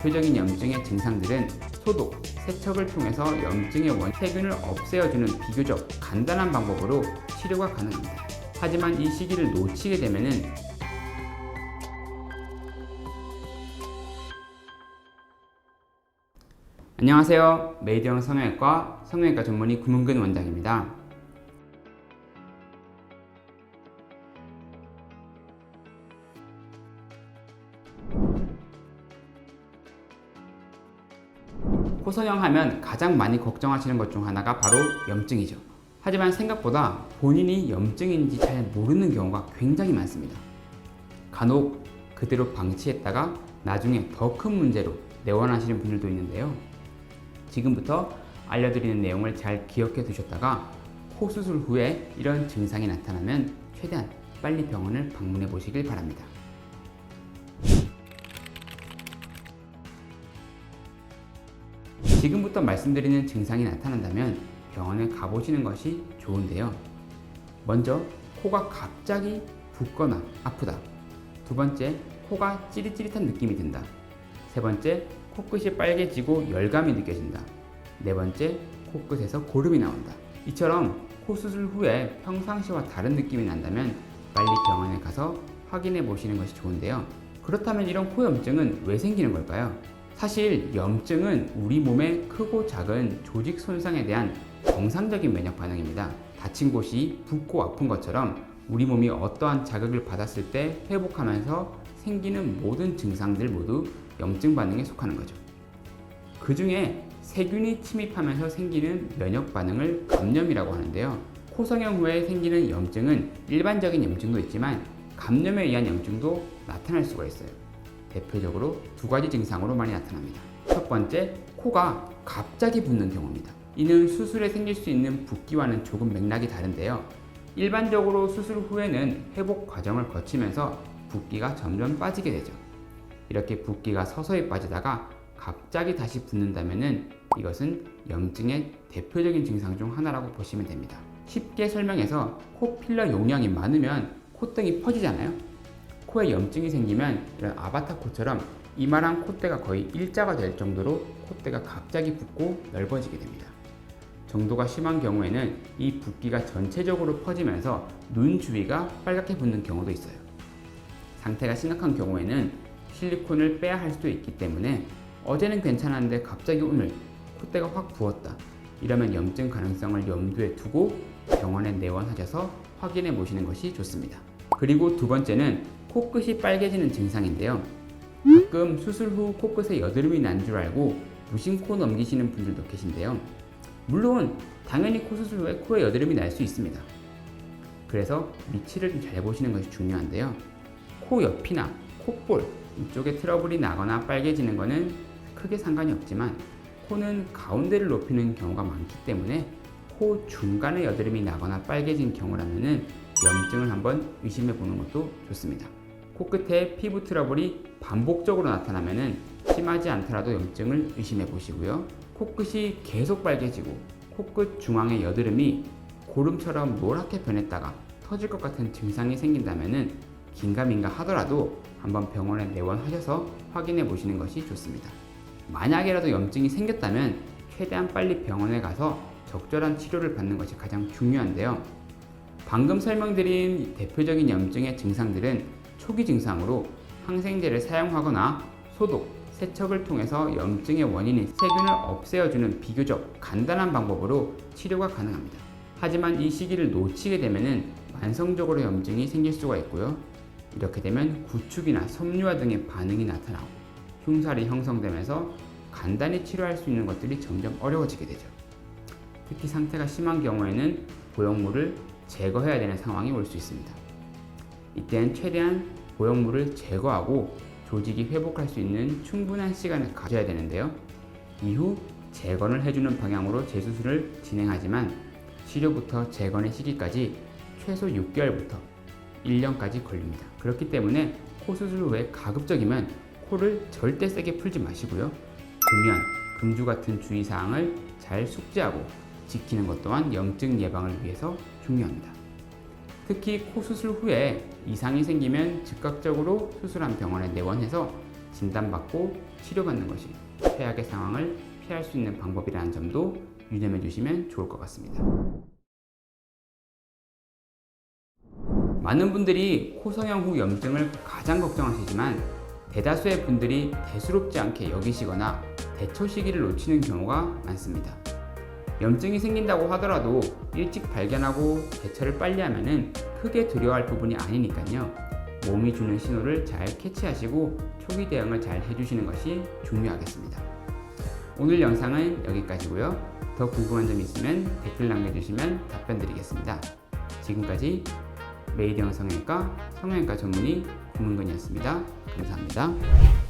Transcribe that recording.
대표적인 염증의 증상들은 소독, 세척을 통해서 염증의 세균을 없애어주는 비교적 간단한 방법으로 치료가 가능합니다. 하지만 이 시기를 놓치게 되면은 안녕하세요. 메이드형 성형외과 전문의 구문근 원장입니다. 코성형 하면 가장 많이 걱정하시는 것 중 하나가 바로 염증이죠. 하지만 생각보다 본인이 염증인지 잘 모르는 경우가 굉장히 많습니다. 간혹 그대로 방치했다가 나중에 더 큰 문제로 내원하시는 분들도 있는데요. 지금부터 알려드리는 내용을 잘 기억해 두셨다가 코 수술 후에 이런 증상이 나타나면 최대한 빨리 병원을 방문해 보시길 바랍니다. 지금부터 말씀드리는 증상이 나타난다면 병원에 가보시는 것이 좋은데요. 먼저 코가 갑자기 붓거나 아프다. 두 번째, 코가 찌릿찌릿한 느낌이 든다. 세 번째, 코끝이 빨개지고 열감이 느껴진다. 네 번째, 코끝에서 고름이 나온다. 이처럼 코 수술 후에 평상시와 다른 느낌이 난다면 빨리 병원에 가서 확인해 보시는 것이 좋은데요. 그렇다면 이런 코염증은 왜 생기는 걸까요? 사실 염증은 우리 몸의 크고 작은 조직 손상에 대한 정상적인 면역 반응입니다. 다친 곳이 붓고 아픈 것처럼 우리 몸이 어떠한 자극을 받았을 때 회복하면서 생기는 모든 증상들 모두 염증 반응에 속하는 거죠. 그 중에 세균이 침입하면서 생기는 면역 반응을 감염이라고 하는데요. 코성형 후에 생기는 염증은 일반적인 염증도 있지만 감염에 의한 염증도 나타날 수가 있어요. 대표적으로 두 가지 증상으로 많이 나타납니다. 첫 번째, 코가 갑자기 붓는 경우입니다. 이는 수술에 생길 수 있는 붓기와는 조금 맥락이 다른데요. 일반적으로 수술 후에는 회복 과정을 거치면서 붓기가 점점 빠지게 되죠. 이렇게 붓기가 서서히 빠지다가 갑자기 다시 붓는다면 이것은 염증의 대표적인 증상 중 하나라고 보시면 됩니다. 쉽게 설명해서 코 필러 용량이 많으면 콧등이 퍼지잖아요. 코에 염증이 생기면 이런 아바타 코처럼 이마랑 콧대가 거의 일자가 될 정도로 콧대가 갑자기 붓고 넓어지게 됩니다. 정도가 심한 경우에는 이 붓기가 전체적으로 퍼지면서 눈 주위가 빨갛게 붓는 경우도 있어요. 상태가 심각한 경우에는 실리콘을 빼야 할 수도 있기 때문에 어제는 괜찮았는데 갑자기 오늘 콧대가 확 부었다. 이러면 염증 가능성을 염두에 두고 병원에 내원하셔서 확인해 보시는 것이 좋습니다. 그리고 두 번째는 코끝이 빨개지는 증상인데요. 가끔 수술 후 코끝에 여드름이 난 줄 알고 무심코 넘기시는 분들도 계신데요. 물론 당연히 코 수술 후에 코에 여드름이 날 수 있습니다. 그래서 위치를 좀 잘 보시는 것이 중요한데요. 코 옆이나 콧볼 이쪽에 트러블이 나거나 빨개지는 것은 크게 상관이 없지만 코는 가운데를 높이는 경우가 많기 때문에 코 중간에 여드름이 나거나 빨개진 경우라면 염증을 한번 의심해 보는 것도 좋습니다. 코끝에 피부 트러블이 반복적으로 나타나면 심하지 않더라도 염증을 의심해 보시고요. 코끝이 계속 빨개지고 코끝 중앙의 여드름이 고름처럼 노랗게 변했다가 터질 것 같은 증상이 생긴다면 긴가민가 하더라도 한번 병원에 내원하셔서 확인해 보시는 것이 좋습니다. 만약에라도 염증이 생겼다면 최대한 빨리 병원에 가서 적절한 치료를 받는 것이 가장 중요한데요. 방금 설명드린 대표적인 염증의 증상들은 초기 증상으로 항생제를 사용하거나 소독, 세척을 통해서 염증의 원인인 세균을 없애어주는 비교적 간단한 방법으로 치료가 가능합니다. 하지만 이 시기를 놓치게 되면 만성적으로 염증이 생길 수가 있고요. 이렇게 되면 구축이나 섬유화 등의 반응이 나타나고 흉살이 형성되면서 간단히 치료할 수 있는 것들이 점점 어려워지게 되죠. 특히 상태가 심한 경우에는 보형물을 제거해야 되는 상황이 올 수 있습니다. 이때는 최대한 보형물을 제거하고 조직이 회복할 수 있는 충분한 시간을 가져야 되는데요. 이후 재건을 해주는 방향으로 재수술을 진행하지만 치료부터 재건의 시기까지 최소 6개월부터 1년까지 걸립니다. 그렇기 때문에 코 수술 후에 가급적이면 코를 절대 세게 풀지 마시고요. 금연, 금주 같은 주의사항을 잘 숙지하고 지키는 것 또한 염증 예방을 위해서 중요합니다. 특히 코 수술 후에 이상이 생기면 즉각적으로 수술한 병원에 내원해서 진단받고 치료받는 것이 최악의 상황을 피할 수 있는 방법이라는 점도 유념해 주시면 좋을 것 같습니다. 많은 분들이 코성형 후 염증을 가장 걱정하시지만 대다수의 분들이 대수롭지 않게 여기시거나 대처 시기를 놓치는 경우가 많습니다. 염증이 생긴다고 하더라도 일찍 발견하고 대처를 빨리 하면은 크게 두려워할 부분이 아니니까요. 몸이 주는 신호를 잘 캐치하시고 초기 대응을 잘 해주시는 것이 중요하겠습니다. 오늘 영상은 여기까지고요. 더 궁금한 점 있으면 댓글 남겨주시면 답변 드리겠습니다. 지금까지 메이드형 성형외과 성형외과 전문의 구문근이었습니다. 감사합니다.